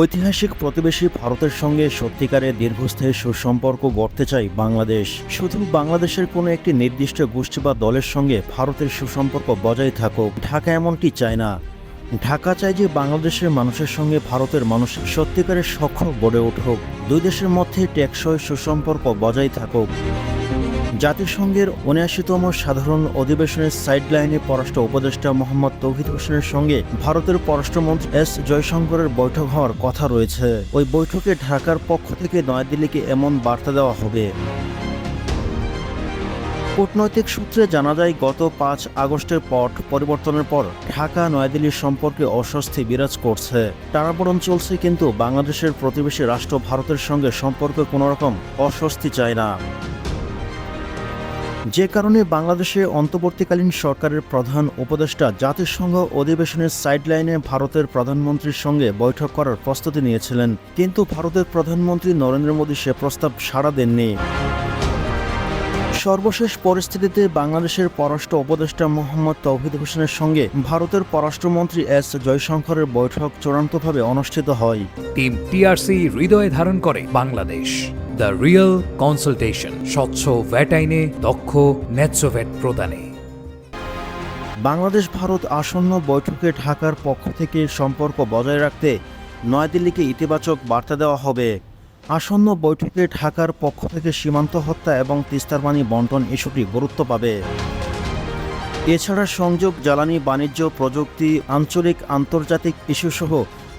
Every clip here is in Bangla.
ঐতিহাসিক প্রতিবেশী ভারতের সঙ্গে সত্যিকারের দীর্ঘস্থায়ী সুসম্পর্ক গড়তে চায় বাংলাদেশ। শুধু বাংলাদেশের কোনো একটি নির্দিষ্ট গোষ্ঠী বা দলের সঙ্গে ভারতের সুসম্পর্ক বজায় থাকুক, ঢাকা এমনটি চায় না। ঢাকা চায় যে বাংলাদেশের মানুষের সঙ্গে ভারতের মানুষ সত্যিকারের সখ্য গড়ে উঠুক, দুই দেশের মধ্যে টেকসই সুসম্পর্ক বজায় থাকুক। জাতিসংঘের ৭৯তম সাধারণ অধিবেশনের সাইডলাইনে পররাষ্ট্র উপদেষ্টা মোহাম্মদ তৌহিদ হোসেনের সঙ্গে ভারতের পররাষ্ট্রমন্ত্রী এস জয়শঙ্করের বৈঠক হওয়ার কথা রয়েছে। ওই বৈঠকে ঢাকার পক্ষ থেকে নয়াদিল্লিকে এমন বার্তা দেওয়া হবে। কূটনৈতিক সূত্রে জানা যায়, গত ৫ আগস্টের পট পরিবর্তনের পর ঢাকা নয়াদিল্লির সম্পর্কে অস্বস্তি বিরাজ করছে। টানাপোড়েন চলছে, কিন্তু বাংলাদেশের প্রতিবেশী রাষ্ট্র ভারতের সঙ্গে সম্পর্কে কোনো রকম অস্বস্তি চায় না। যে কারণে বাংলাদেশে অন্তর্বর্তীকালীন সরকারের প্রধান উপদেষ্টা জাতিসংঘ অধিবেশনের সাইডলাইনে ভারতের প্রধানমন্ত্রীর সঙ্গে বৈঠক করার প্রস্তুতি নিয়েছিলেন, কিন্তু ভারতের প্রধানমন্ত্রী নরেন্দ্র মোদী সে প্রস্তাব সাড়া দেননি। সর্বশেষ পরিস্থিতিতে বাংলাদেশের পররাষ্ট্র উপদেষ্টা মোহাম্মদ তৌহিদ হোসেনের সঙ্গে ভারতের পররাষ্ট্রমন্ত্রী এস জয়শঙ্করের বৈঠক চূড়ান্তভাবে অনুষ্ঠিত হয়। টিম টিআরসি হৃদয়ে ধারণ করে বাংলাদেশ। দ্য রিয়েল কনসালটেশন, স্বচ্ছ ভ্যাট আইনে দক্ষ ন্যায্য ভ্যাট প্রদানে। বাংলাদেশ ভারত আসন্ন বৈঠকে ঢাকার পক্ষ থেকে সম্পর্ক বজায় রাখতে নয়াদিল্লিকে ইতিবাচক বার্তা দেওয়া হবে। আসন্ন বৈঠকে ঢাকার পক্ষ থেকে সীমান্ত হত্যা এবং তিস্তার পানি বণ্টন ইস্যুটি গুরুত্ব পাবে। এছাড়া সংযোগ, জ্বালানি, বাণিজ্য, প্রযুক্তি, আঞ্চলিক আন্তর্জাতিক ইস্যুসহ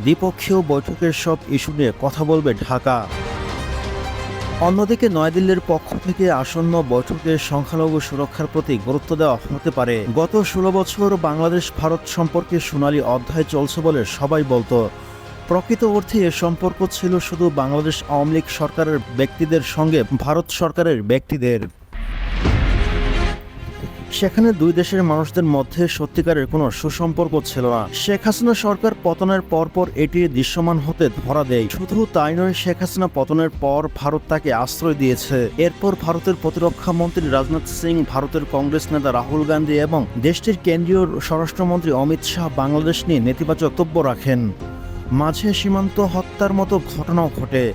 দ্বিপক্ষীয় বৈঠকের সব ইস্যু নিয়ে কথা বলবে ঢাকা। অন্যদিকে নয়াদিল্লির পক্ষ থেকে আসন্ন বৈঠকে সংখ্যালঘু সুরক্ষার প্রতি গুরুত্ব দেওয়া হতে পারে। গত ১৬ বছর বাংলাদেশ ভারত সম্পর্কে সোনালী অধ্যায় চলছে বলে সবাই বলতো। প্রকৃত অর্থে এ সম্পর্ক ছিল শুধু বাংলাদেশ আওয়ামী লীগ সরকারের ব্যক্তিদের সঙ্গে ভারত সরকারের ব্যক্তিদের। সেখানে দুই দেশের মানুষদের মধ্যে সত্যিকারের কোনো সুসম্পর্ক ছিল না। শেখ হাসিনা সরকার পতনের পরপর এটি দৃশ্যমান হতে ধরা দেয়। শুধু তাই নয়, শেখ হাসিনা পতনের পর ভারত তাকে আশ্রয় দিয়েছে। এরপর ভারতের প্রতিরক্ষা মন্ত্রী রাজনাথ সিং, ভারতের কংগ্রেস নেতা রাহুল গান্ধী এবং দেশটির কেন্দ্রীয় স্বরাষ্ট্রমন্ত্রী অমিত শাহ বাংলাদেশ নিয়ে নেতিবাচক বক্তব্য রাখেন। মাঝে সীমান্ত হত্যার মতো ঘটনাও ঘটে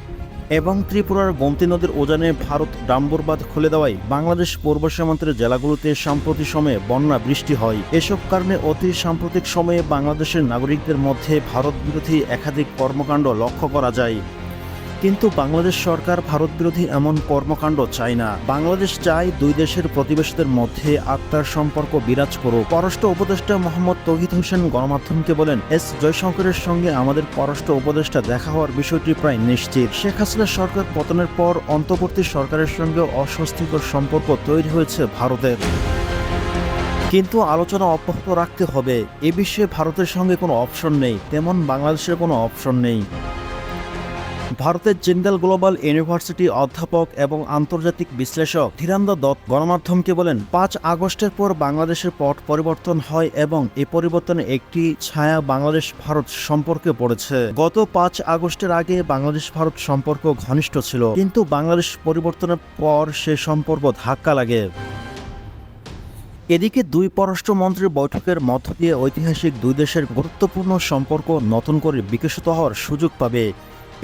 এবং ত্রিপুরার গোমতী নদীর উজানে ভারত ডাম্বর বাঁধ খুলে দেওয়ায় বাংলাদেশ পূর্ব সীমান্তের জেলাগুলোতে সাম্প্রতিক সময়ে বন্যা বৃষ্টি হয়। এসব কারণে অতি সাম্প্রতিক সময়ে বাংলাদেশের নাগরিকদের মধ্যে ভারত বিরোধী একাধিক কর্মকাণ্ড লক্ষ্য করা যায়। কিন্তু বাংলাদেশ সরকার ভারত বিরোধী এমন কর্মকাণ্ড চায় না। বাংলাদেশ চায় দুই দেশের প্রতিবেশীদের মধ্যে আত্মার সম্পর্ক বিরাজ করুক। পররাষ্ট্র উপদেষ্টা মোহাম্মদ তৌহিদ হোসেন গণমাধ্যমকে বলেন, এস জয়শঙ্করের সঙ্গে আমাদের পররাষ্ট্র উপদেষ্টা দেখা হওয়ার বিষয়টি প্রায় নিশ্চিত। শেখ হাসিনা সরকার পতনের পর অন্তর্বর্তী সরকারের সঙ্গে অস্বস্তিকর সম্পর্ক তৈরি হয়েছে ভারতের, কিন্তু আলোচনা অব্যাহত রাখতে হবে। এ বিষয়ে ভারতের সঙ্গে কোনো অপশন নেই, তেমন বাংলাদেশের কোনো অপশন নেই। ভারতের জিন্দাল গ্লোবাল ইউনিভার্সিটি অধ্যাপক এবং আন্তর্জাতিক বিশ্লেষক ধীরেন্দ্র দত্ত গণমাধ্যমকে বলেন, ৫ আগস্টের পর বাংলাদেশের পট পরিবর্তন হয় এবং এই পরিবর্তনে একটি ছায়া বাংলাদেশ ভারত সম্পর্কে পড়েছে। গত ৫ আগস্টের আগে বাংলাদেশ ভারত সম্পর্ক ঘনিষ্ঠ ছিল, কিন্তু বাংলাদেশ পরিবর্তনের পর সে সম্পর্ক ধাক্কা লাগে। এদিকে দুই পররাষ্ট্রমন্ত্রীর বৈঠকের মধ্য দিয়ে ঐতিহাসিক দুই দেশের গুরুত্বপূর্ণ সম্পর্ক নতুন করে বিকশিত হওয়ার সুযোগ পাবে।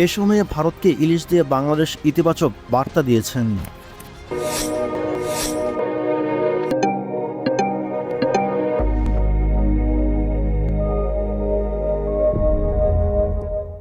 এ সময়ে ভারতকে ইলিশ দিয়ে বাংলাদেশ ইতিবাচক বার্তা দিয়েছেন।